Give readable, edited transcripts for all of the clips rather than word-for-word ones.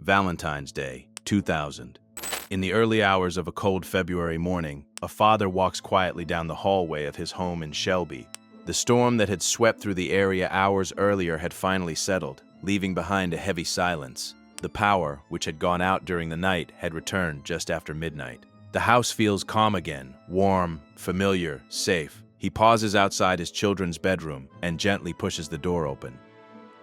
Valentine's Day, 2000. In the early hours of a cold February morning, a father walks quietly down the hallway of his home in Shelby. The storm that had swept through the area hours earlier had finally settled, leaving behind a heavy silence. The power, which had gone out during the night, had returned just after midnight. The house feels calm again, warm, familiar, safe. He pauses outside his children's bedroom and gently pushes the door open.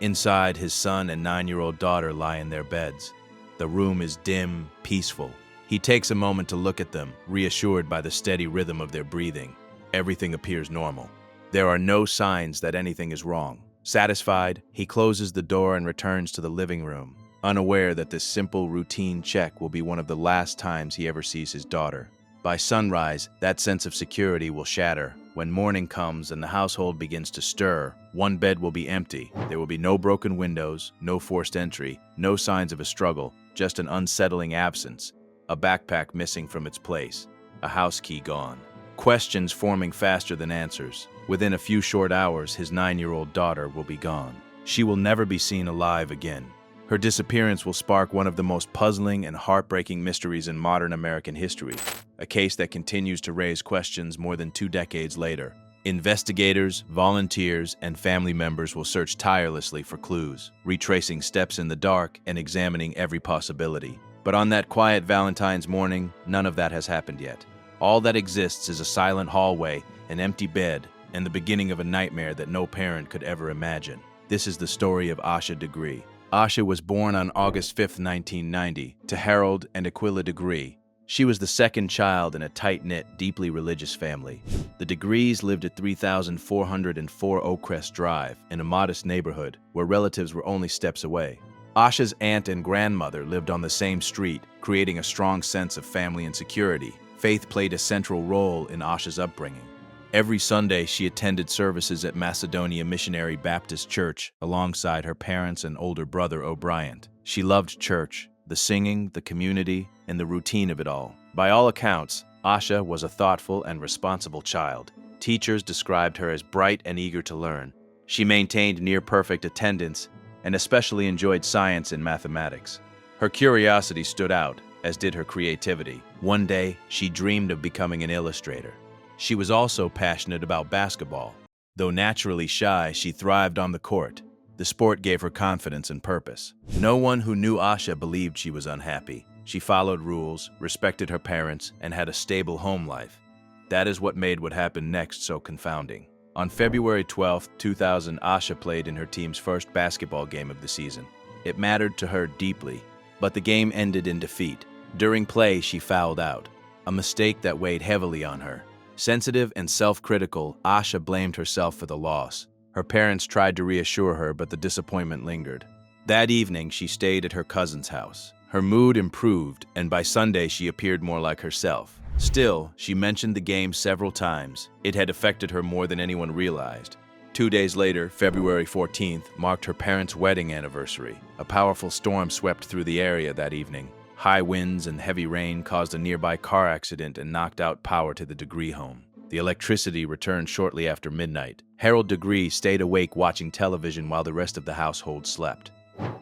Inside, his son and 9-year-old daughter lie in their beds. The room is dim, peaceful. He takes a moment to look at them, reassured by the steady rhythm of their breathing. Everything appears normal. There are no signs that anything is wrong. Satisfied, he closes the door and returns to the living room, unaware that this simple routine check will be one of the last times he ever sees his daughter. By sunrise, that sense of security will shatter. When morning comes and the household begins to stir, one bed will be empty. There will be no broken windows, no forced entry, no signs of a struggle, just an unsettling absence, a backpack missing from its place, a house key gone. Questions forming faster than answers. Within a few short hours, his 9-year-old daughter will be gone. She will never be seen alive again. Her disappearance will spark one of the most puzzling and heartbreaking mysteries in modern American history, a case that continues to raise questions more than 2 decades later. Investigators, volunteers, and family members will search tirelessly for clues, retracing steps in the dark and examining every possibility. But on that quiet Valentine's morning, none of that has happened yet. All that exists is a silent hallway, an empty bed, and the beginning of a nightmare that no parent could ever imagine. This is the story of Asha Degree. Asha was born on August 5, 1990, to Harold and Aquila Degree. She was the second child in a tight-knit, deeply religious family. The Degrees lived at 3404 Oakcrest Drive, in a modest neighborhood where relatives were only steps away. Asha's aunt and grandmother lived on the same street, creating a strong sense of family and security. Faith played a central role in Asha's upbringing. Every Sunday, she attended services at Macedonia Missionary Baptist Church alongside her parents and older brother O'Brien. She loved church, the singing, the community, and the routine of it all. By all accounts, Asha was a thoughtful and responsible child. Teachers described her as bright and eager to learn. She maintained near-perfect attendance and especially enjoyed science and mathematics. Her curiosity stood out, as did her creativity. One day, she dreamed of becoming an illustrator. She was also passionate about basketball. Though naturally shy, she thrived on the court. The sport gave her confidence and purpose. No one who knew Asha believed she was unhappy. She followed rules, respected her parents, and had a stable home life. That is what made what happened next so confounding. On February 12, 2000, Asha played in her team's first basketball game of the season. It mattered to her deeply, but the game ended in defeat. During play, she fouled out, a mistake that weighed heavily on her. Sensitive and self-critical, Asha blamed herself for the loss. Her parents tried to reassure her, but the disappointment lingered. That evening, she stayed at her cousin's house. Her mood improved, and by Sunday, she appeared more like herself. Still, she mentioned the game several times. It had affected her more than anyone realized. 2 days later, February 14th, marked her parents' wedding anniversary. A powerful storm swept through the area that evening. High winds and heavy rain caused a nearby car accident and knocked out power to the Degree home. The electricity returned shortly after midnight. Harold Degree stayed awake watching television while the rest of the household slept.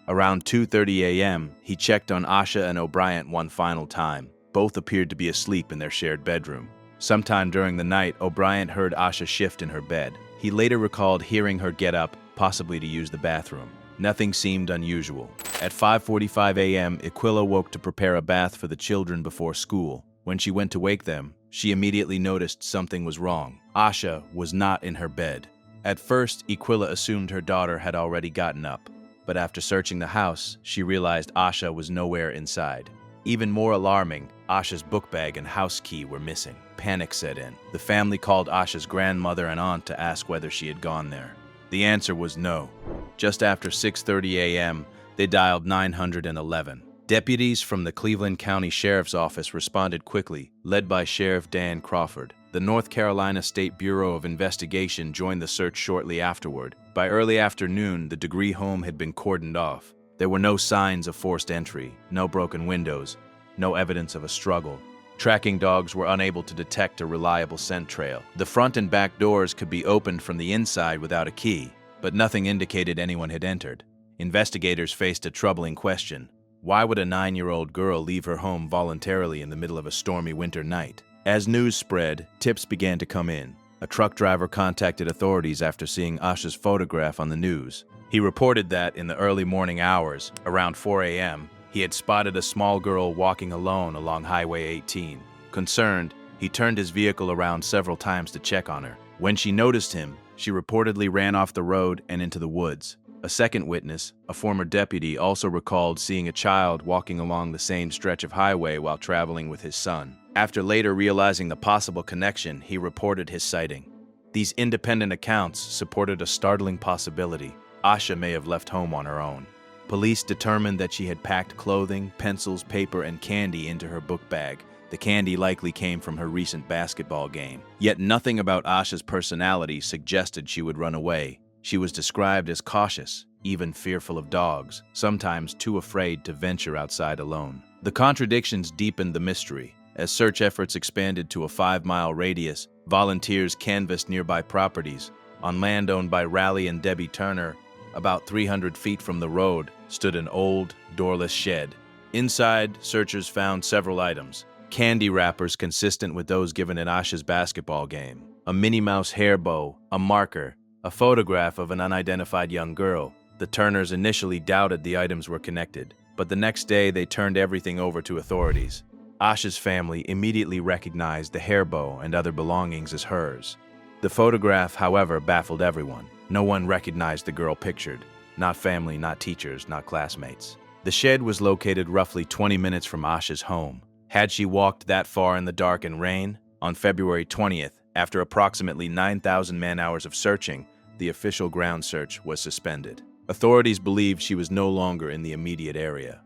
Around 2:30 a.m., he checked on Asha and O'Brien one final time. Both appeared to be asleep in their shared bedroom. Sometime during the night, O'Brien heard Asha shift in her bed. He later recalled hearing her get up, possibly to use the bathroom. Nothing seemed unusual. At 5:45 a.m., Aquila woke to prepare a bath for the children before school. When she went to wake them, she immediately noticed something was wrong. Asha was not in her bed. At first, Aquila assumed her daughter had already gotten up, but after searching the house, she realized Asha was nowhere inside. Even more alarming, Asha's book bag and house key were missing. Panic set in. The family called Asha's grandmother and aunt to ask whether she had gone there. The answer was no. Just after 6:30 a.m., they dialed 911. Deputies from the Cleveland County Sheriff's Office responded quickly, led by Sheriff Dan Crawford. The North Carolina State Bureau of Investigation joined the search shortly afterward. By early afternoon, the Degree home had been cordoned off. There were no signs of forced entry, no broken windows, no evidence of a struggle. Tracking dogs were unable to detect a reliable scent trail. The front and back doors could be opened from the inside without a key, but nothing indicated anyone had entered. Investigators faced a troubling question. Why would a 9-year-old girl leave her home voluntarily in the middle of a stormy winter night? As news spread, tips began to come in. A truck driver contacted authorities after seeing Asha's photograph on the news. He reported that in the early morning hours, around 4 a.m., he had spotted a small girl walking alone along Highway 18. Concerned, he turned his vehicle around several times to check on her. When she noticed him, she reportedly ran off the road and into the woods. A second witness, a former deputy, also recalled seeing a child walking along the same stretch of highway while traveling with his son. After later realizing the possible connection, he reported his sighting. These independent accounts supported a startling possibility. Asha may have left home on her own. Police determined that she had packed clothing, pencils, paper, and candy into her book bag. The candy likely came from her recent basketball game. Yet nothing about Asha's personality suggested she would run away. She was described as cautious, even fearful of dogs, sometimes too afraid to venture outside alone. The contradictions deepened the mystery. As search efforts expanded to a 5-mile radius, volunteers canvassed nearby properties. On land owned by Raleigh and Debbie Turner, about 300 feet from the road, stood an old, doorless shed. Inside, searchers found several items. Candy wrappers consistent with those given at Asha's basketball game, a Minnie Mouse hair bow, a marker, a photograph of an unidentified young girl. The Turners initially doubted the items were connected, but the next day they turned everything over to authorities. Asha's family immediately recognized the hair bow and other belongings as hers. The photograph, however, baffled everyone. No one recognized the girl pictured. Not family, not teachers, not classmates. The shed was located roughly 20 minutes from Asha's home. Had she walked that far in the dark and rain? On February 20th, after approximately 9,000 man-hours of searching, the official ground search was suspended. Authorities believed she was no longer in the immediate area.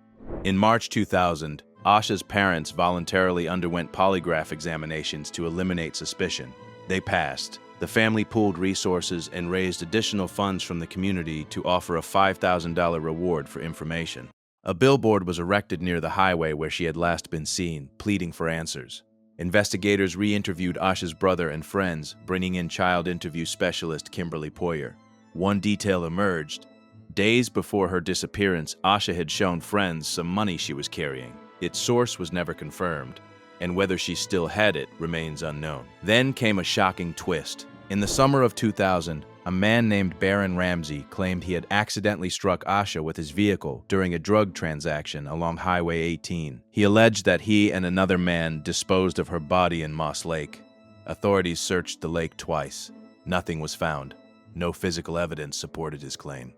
In March 2000, Asha's parents voluntarily underwent polygraph examinations to eliminate suspicion. They passed. The family pooled resources and raised additional funds from the community to offer a $5,000 reward for information. A billboard was erected near the highway where she had last been seen, pleading for answers. Investigators re-interviewed Asha's brother and friends, bringing in child interview specialist Kimberly Poyer. One detail emerged. Days before her disappearance, Asha had shown friends some money she was carrying. Its source was never confirmed, and whether she still had it remains unknown. Then came a shocking twist. In the summer of 2000, a man named Baron Ramsey claimed he had accidentally struck Asha with his vehicle during a drug transaction along Highway 18. He alleged that he and another man disposed of her body in Moss Lake. Authorities searched the lake twice. Nothing was found. No physical evidence supported his claim.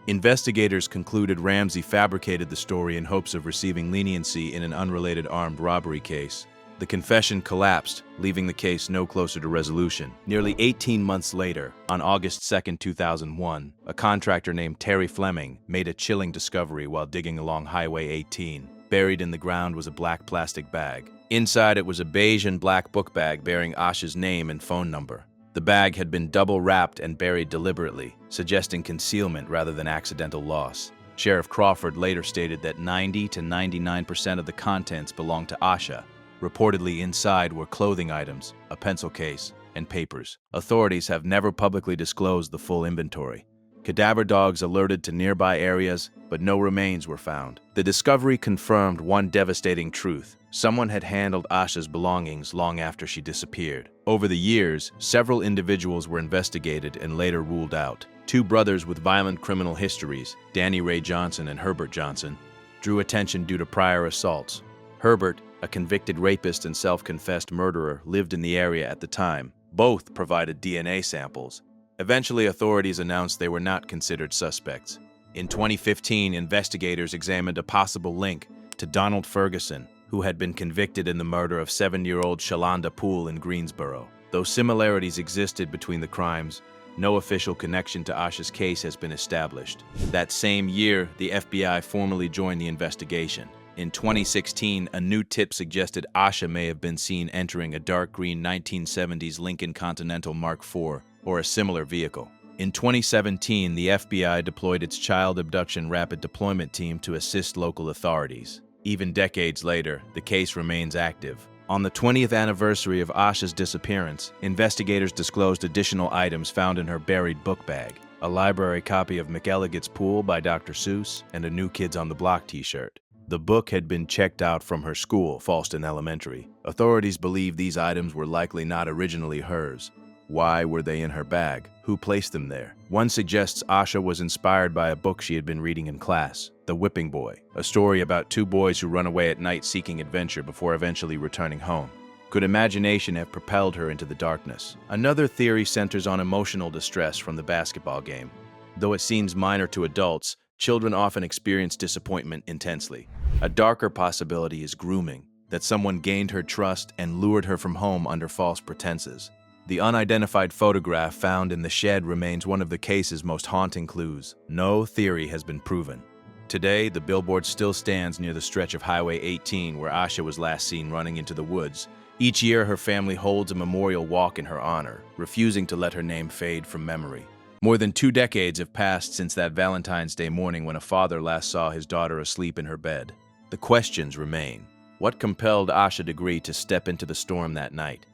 Investigators concluded Ramsey fabricated the story in hopes of receiving leniency in an unrelated armed robbery case. The confession collapsed, leaving the case no closer to resolution. Nearly 18 months later, on August 2, 2001, a contractor named Terry Fleming made a chilling discovery while digging along Highway 18. Buried in the ground was a black plastic bag. Inside it was a beige and black book bag bearing Asha's name and phone number. The bag had been double wrapped and buried deliberately, suggesting concealment rather than accidental loss. Sheriff Crawford later stated that 90 to 99% of the contents belonged to Asha. Reportedly inside were clothing items, a pencil case, and papers. Authorities have never publicly disclosed the full inventory. Cadaver dogs alerted to nearby areas, but no remains were found. The discovery confirmed one devastating truth. Someone had handled Asha's belongings long after she disappeared. Over the years, several individuals were investigated and later ruled out. Two brothers with violent criminal histories, Danny Ray Johnson and Herbert Johnson, drew attention due to prior assaults. Herbert, a convicted rapist and self-confessed murderer, lived in the area at the time. Both provided DNA samples. Eventually, authorities announced they were not considered suspects. In 2015, investigators examined a possible link to Donald Ferguson, who had been convicted in the murder of 7-year-old Shalonda Poole in Greensboro. Though similarities existed between the crimes, no official connection to Asha's case has been established. That same year, the FBI formally joined the investigation. In 2016, a new tip suggested Asha may have been seen entering a dark green 1970s Lincoln Continental Mark IV, or a similar vehicle. In 2017, the FBI deployed its Child Abduction Rapid Deployment Team to assist local authorities. Even decades later, the case remains active. On the 20th anniversary of Asha's disappearance, investigators disclosed additional items found in her buried book bag: a library copy of McElligot's Pool by Dr. Seuss and a New Kids on the Block t-shirt. The book had been checked out from her school, Falston Elementary. Authorities believe these items were likely not originally hers. Why were they in her bag? Who placed them there? One suggests Asha was inspired by a book she had been reading in class, The Whipping Boy, a story about two boys who run away at night seeking adventure before eventually returning home. Could imagination have propelled her into the darkness? Another theory centers on emotional distress from the basketball game. Though it seems minor to adults, children often experience disappointment intensely. A darker possibility is grooming, that someone gained her trust and lured her from home under false pretenses. The unidentified photograph found in the shed remains one of the case's most haunting clues. No theory has been proven. Today, the billboard still stands near the stretch of Highway 18 where Asha was last seen running into the woods. Each year, her family holds a memorial walk in her honor, refusing to let her name fade from memory. More than 2 decades have passed since that Valentine's Day morning when a father last saw his daughter asleep in her bed. The questions remain. What compelled Asha Degree to step into the storm that night?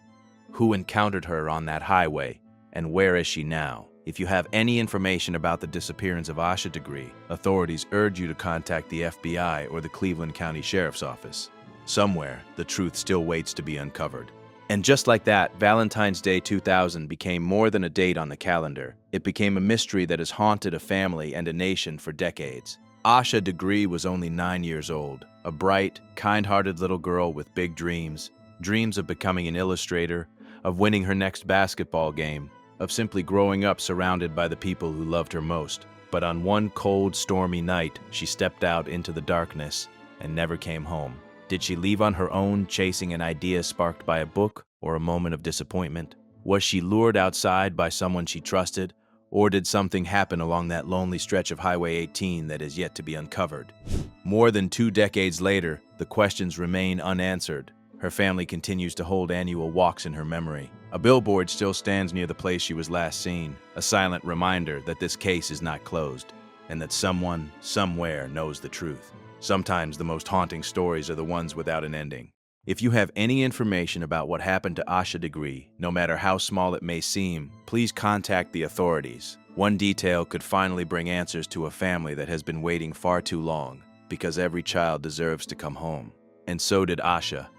Who encountered her on that highway? And where is she now? If you have any information about the disappearance of Asha Degree, authorities urge you to contact the FBI or the Cleveland County Sheriff's Office. Somewhere, the truth still waits to be uncovered. And just like that, Valentine's Day 2000 became more than a date on the calendar. It became a mystery that has haunted a family and a nation for decades. Asha Degree was only 9 years old, a bright, kind-hearted little girl with big dreams of becoming an illustrator, of winning her next basketball game, of simply growing up surrounded by the people who loved her most. But on one cold, stormy night, she stepped out into the darkness and never came home. Did she leave on her own, chasing an idea sparked by a book or a moment of disappointment? Was she lured outside by someone she trusted, or did something happen along that lonely stretch of Highway 18 that is yet to be uncovered? More than 2 decades later, the questions remain unanswered. Her family continues to hold annual walks in her memory. A billboard still stands near the place she was last seen, a silent reminder that this case is not closed, and that someone, somewhere, knows the truth. Sometimes the most haunting stories are the ones without an ending. If you have any information about what happened to Asha Degree, no matter how small it may seem, please contact the authorities. One detail could finally bring answers to a family that has been waiting far too long, because every child deserves to come home. And so did Asha.